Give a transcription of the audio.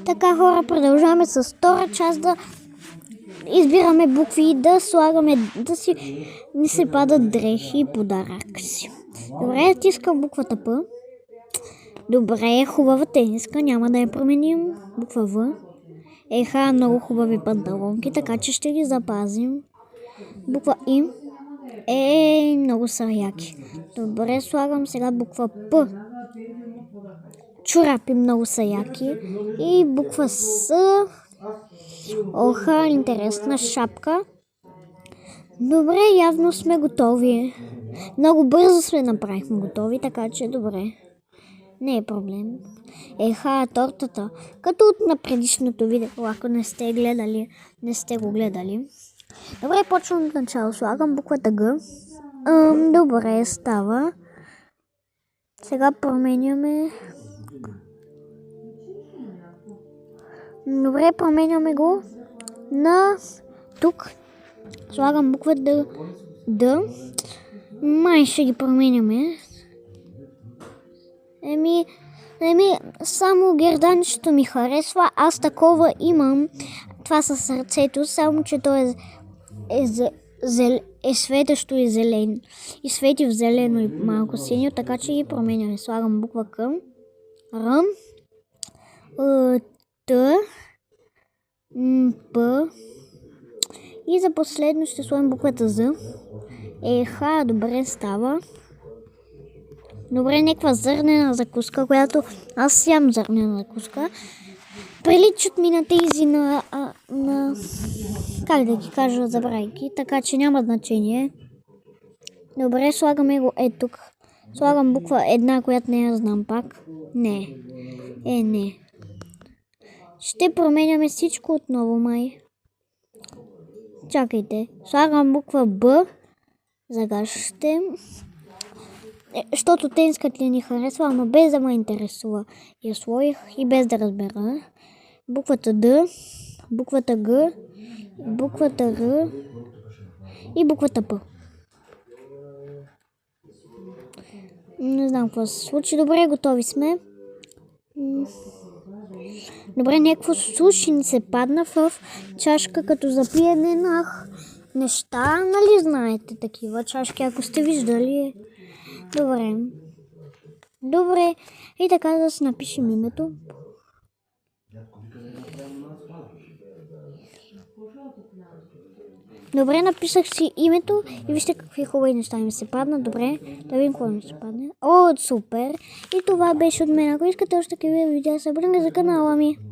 Така, хора, продължаваме с втора част да избираме букви, да слагаме, да си не се падат дрехи и подарък си. Добре, тискам буквата П. Добре, хубава тениска, няма да я променим. Буква В. Еха, много хубави панталонки, така че ще ги запазим. Буква И. Много са яки. Добре, слагам сега буква П. Чорапи много са яки. И буква С. Оха, интересна шапка. Добре, явно сме готови. Много бързо сме направихме готови, така че добре. Не е проблем. Еха, тортата. Като на предишното видео, ако не сте гледали, не сте го гледали. Добре, почвам от начало. Слагам буквата Г. Добре, става. Сега променяме. Добре, променяме го на тук. Слагам буква Д. Май ще ги променяме. Само герданчето ми харесва. Аз такова имам. Това със сърцето, само че то е светещо и зелен. И свети в зелено и малко синьо, така че ги променяме. Слагам буква К. Р. Т. П. И за последно ще слагам буквата З. Еха, добре става. Добре, някаква зърнена закуска, която аз ям зърнена закуска. Приличат ми на тези на как да ги кажа, забравяйки, така че няма значение. Добре, слагаме го тук. Слагам буква една, която не я знам пак. Не. Не. Ще променяме всичко отново, май. Чакайте. Слагам буква Б. Загащите. Защото тенскът ли ни харесва, ама без да ме интересува. Я сложих и без да разбера. Буквата Д, буквата Г, буквата Р и буквата П. Не знам какво се случи. Добре, готови сме. Добре, някакво суши ни се падна в чашка, като за пиене на неща. Нали знаете такива чашки, ако сте виждали? Добре. И така да си напишем името. Добре, написах си името и вижте какви хубави неща ми се паднат. Добре, да видим какво ми се падне. Супер! И това беше от мен. Ако искате още такива видеа, се абонирайте за канала ми.